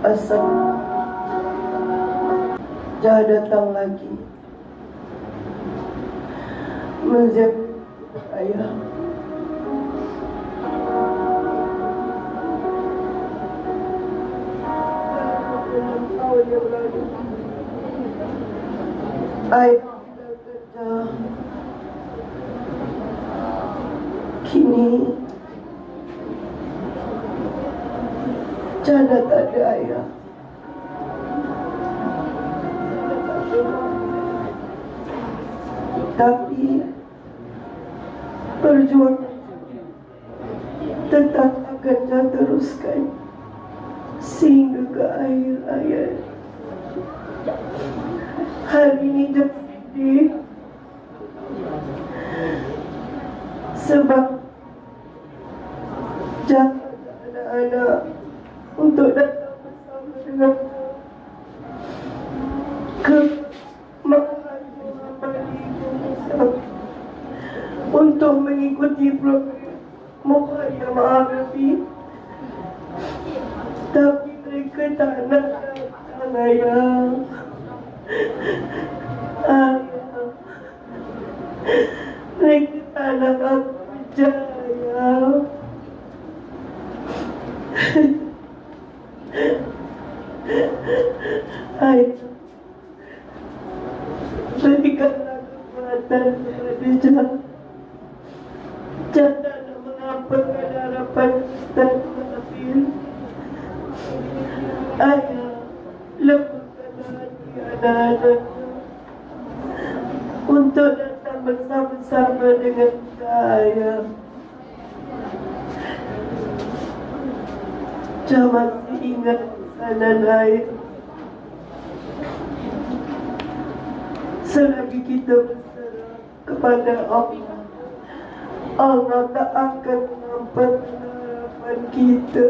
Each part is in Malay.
asal jangan datang lagi menziar ayah. Ayah tidak kerja. Kini Jana tak ada ayah. Tapi perjuangan tetap akan Jana teruskan sehingga ke akhir hayat. Hari ini Jana sedih sebab Jana ada anak untuk datang bersama dengan ke Mahat Muhammadiyah untuk mengikuti program Mukhayyamah Arabi. Tapi mereka tak nak datang, ayah. Mereka tak nak aku berjaya. Ayah, berikanlah kekuatan kepada Jana. Jana nak mengampilkan harapan dan mengambil. Ayah, lembutkan hati anak-anak untuk datang bersama-sama dengan saya. Jangan ingat pesanan ayah. Selagi kita berserah kepada Allah, Allah tak akan mengampuni harapan kita.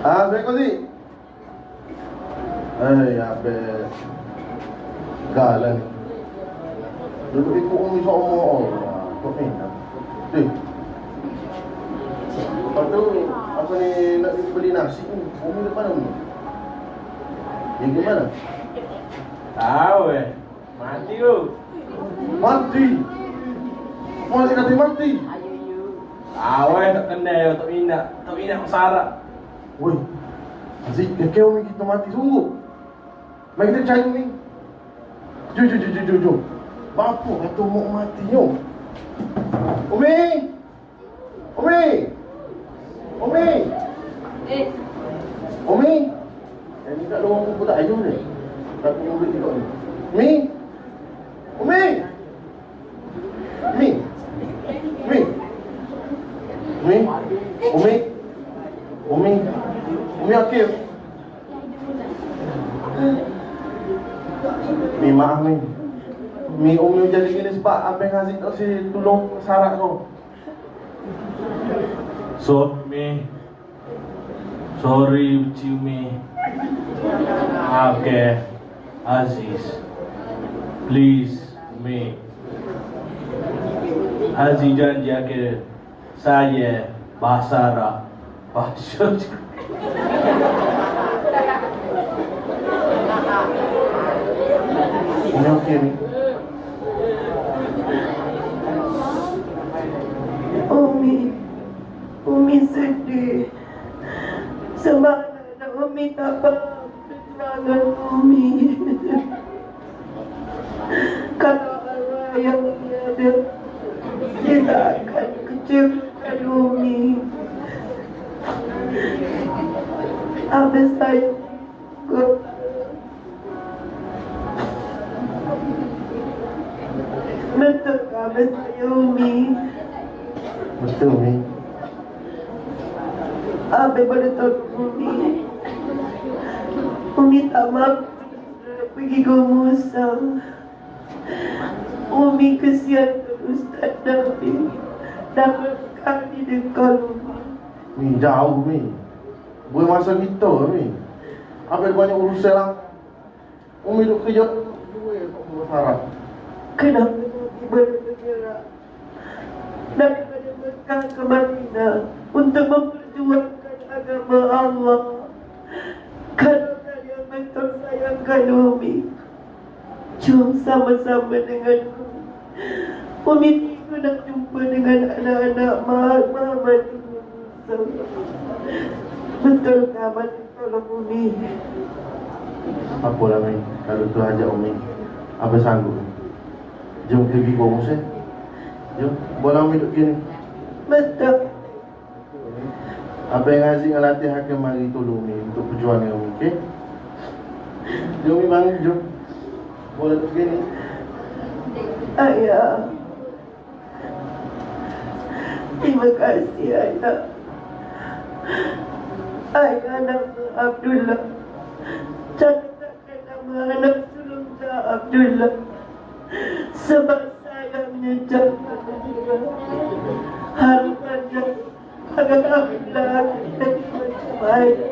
Saya Kozi. Apa galan. Dulu ikut umi semua. Kok ni? Lepas tu apa ni nak beli nasi ni? Umi depan umi. Yang gimana? Tahu mati tu. Mati. Mau kata mati. Tahu tak kenal, tak minat masarak. Woi. Aziz, kau umi kita mati sungguh. Mai kita cari umi. Jom. Bapa kata mau mati yo. Umi. Umi. Ini kat luar aku tak ayuh ni. Tak punya murid tengok ni. Umi Akif. Maaf Umi jadi gini sebab Abang Aziz tak si tolong sarak kau. So, sorry Umi. Okay, Aziz, please Aziz janji ke saya bahasa Umi okey ni. Umi sedih sebab anak Umi tak faham perjuangan Umi. Kalau Allah yang ada, dia tak akan kecewakan Umi. Abang saya betul ke abang saya Umi? Betul Umi. Abang boleh tolong Umi tak mampu pergi ke Musa. Umi kesian Ustaz Nabi dah berkali dekat Umi. Ni jauh Umi. Boleh masa kita Umi. Apa banyak urusan lah. Umi duk kerja Sarah? Kenapa Nabi bergerak daripada Mekah ke Madinah untuk memperjuangkan agama Allah? Kalau kalian betul sayangkan Umi, jom sama-sama denganku. Umi ingin nak jumpa dengan anak-anak Muhammad. Betul ke Abang tolong Umi? Apalah Umi, kalau tu ajak Umi, apa sanggup? Jom pergi bawa Musa. Jom, bola Umi duduk gini. Betul. Apa yang Aziz dengan latih akan mari tolong Umi untuk perjuangan Umi, okey? Jom Umi mari, jom. Bola duduk gini. Ayah, terima kasih Ayah. Ayah nama Abdullah, catatkan nama anak sulungnya Abdullah, sebab saya menyejukkan dia. Harapannya agar Abdullah jadi macam Ayah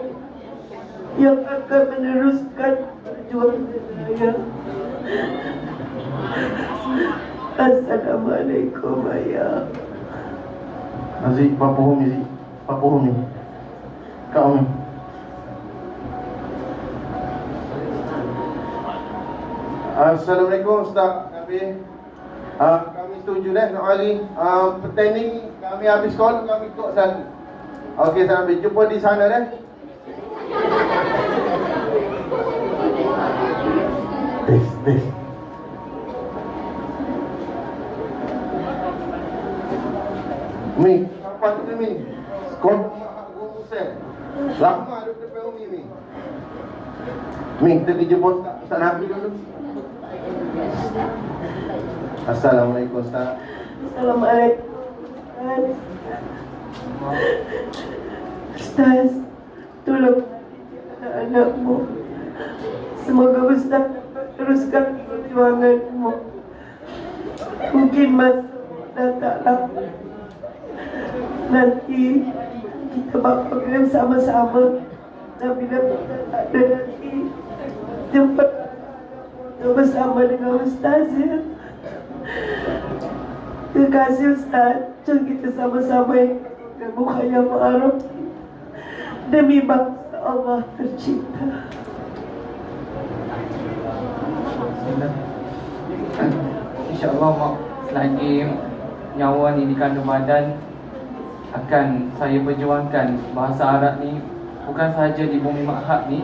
yang akan meneruskan perjuangan saya. Assalamualaikum Ayah. Aziz, Papa Umi, Aziz. Papa Umi. Kak Umi. Assalamualaikum Ustaz Nabi. Kami setuju dah nak hari pertanding kami habis call, kami ikut satu. Okey Ustaz Nabi, jumpa di sana dah. Tes. Mi, apa tu Mi? Skor Musa. Lama duduk depan Umi Mi. Mi, kita pergi jumpa Ustaz Nabi dulu. Assalamualaikum Ustaz. Assalamualaikum Ustaz. Tolong anak-anakmu. Semoga Ustaz dapat teruskan perjuanganmu. Mungkin masa dah tak lama nanti kita bakal sama-sama. Dan bila kita tak ada nanti, jumpa bersama dengan Ustaz ya. Terima kasih Ustaz. Jom kita sama-sama ikutkan Bukhaya Ma'aruf demi bangsa Allah tercinta. InsyaAllah Mak, selagi nyawa ni di kandung badan, akan saya perjuangkan bahasa Arab ni bukan sahaja di bumi Mahat ni,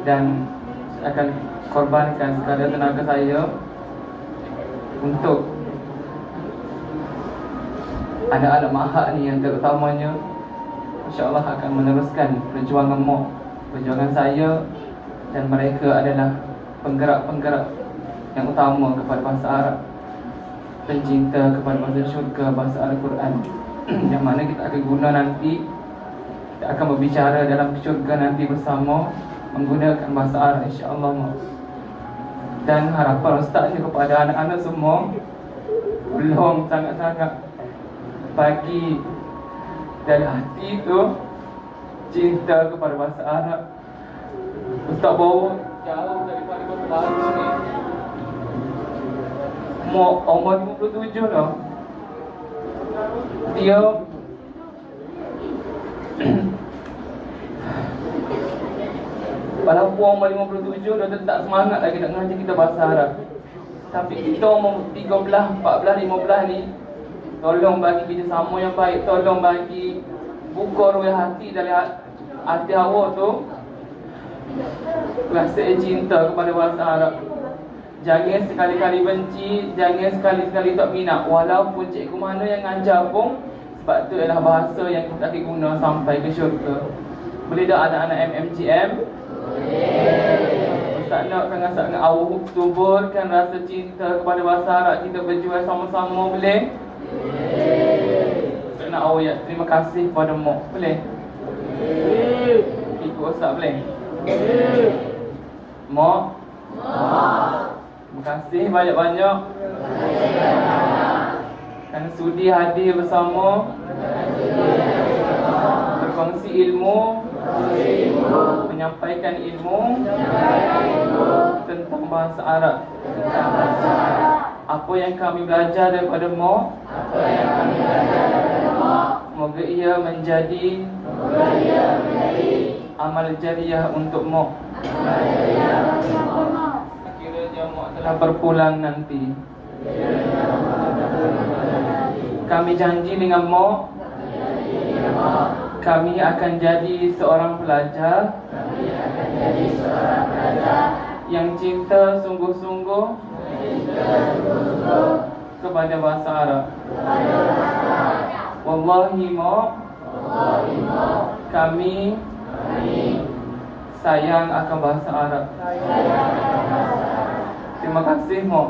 dan akan korbankan sekadar tenaga saya untuk anak-anak Mahat ni yang terutamanya. InsyaAllah akan meneruskan perjuangan Mak, perjuangan saya, dan mereka adalah penggerak-penggerak yang utama kepada bahasa Arab, pencinta kepada bahasa syurga, bahasa Al-Quran yang mana kita akan guna nanti. Kita akan berbicara dalam syurga nanti bersama menggunakan bahasa Arab insya-Allah. Dan harapan Ustaz ni kepada anak-anak semua, belum sangat-sangat bagi dari hati tu cinta kepada bahasa Arab. Ustaz bawa jauh daripada Kota Baru ni, umur 57 dah. Dia walaupun umur 57 dah tetap semangat lagi nak mengajar kita bahasa Arab. Tapi kita umur 13, 14, 15 ni, tolong bagi kerjasama yang baik. Tolong bagi buka ruang hati dari hati awak tu, rasa cinta kepada bahasa Arab. Jangan sekali-kali benci, jangan sekali-kali tak minat. Walaupun cikgu mana yang ngajar pun, sebab tu adalah bahasa yang kita akan guna sampai ke syurga. Boleh tak anak-anak MMGM? Ustaz nak kan rasa dengan awak tuburkan rasa cinta kepada bahasa Arab. Kita berjuang sama-sama, boleh? Ustaz nak awak terima kasih kepada Mak, boleh? Ikut Ustaz boleh? Mak? Terima kasih banyak-banyak kerana sudi hadir bersama, berkongsi ilmu menyampaikan ilmu tentang bahasa Arab. Apa yang kami belajar daripada-Mu, moga ia menjadi amal jariah untuk-Mu. Kiranya Mu telah berpulang nanti, kami janji dengan Mu, kami akan jadi seorang pelajar yang cinta sungguh-sungguh kepada bahasa Arab. Wallahi Mu, kami sayang akan bahasa Arab. Terima kasih Mu.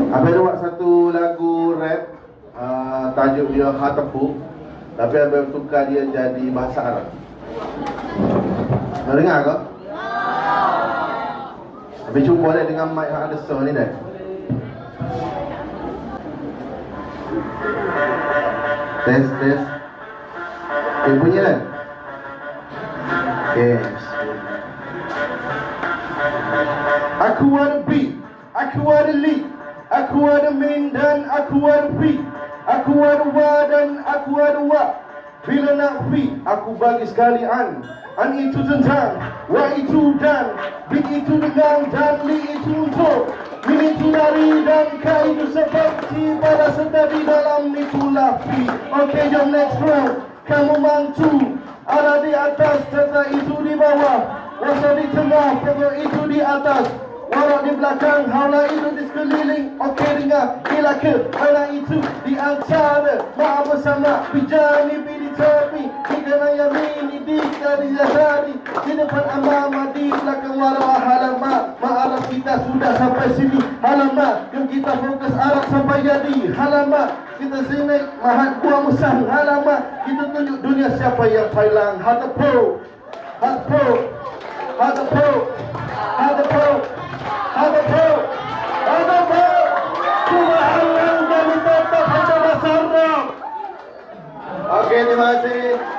Abang ada buat satu lagu rap, tajuk dia Hatapu, tapi abang tukar dia jadi bahasa Arab. Nak dengar ke? Abang cuba dah dengan mic yang ada sound ni dah. Test. Okay, bunyi kan? Yes. Aku ada beat, aku ada lead, aku ada main dan aku ada beat, aku ada wa dan aku ada wa. Bila nak beat, aku bagi sekalian. An itu tentang, wa itu dan, beat itu dengan dan li itu untuk. Min itu lari dan ka itu seperti pada serta di dalam itulah fi. Okay, jom next round. Kamu mantu, ada di atas, serta itu di bawah. Wasa di tengah, pokok itu di atas. Warak di belakang, haula itu di sekeliling. Okey dengar, gila ke mana itu di antara. Maaf bersama, pijani di tepi. Di kanan yamini, di kiri yasari. Di depan amama, di belakang warak halaman. Ma'araf kita sudah sampai sini. Halaman, yang kita fokus Arab sampai jadi. Halaman, kita sini mahat buah musang. Halaman, kita tunjuk dunia siapa yang pailang. Hata pro, hata pro, hata pro, hata pro. Ada pro, Tuhan yang jadi tetap hanya dasarnya. Oke, terima kasih.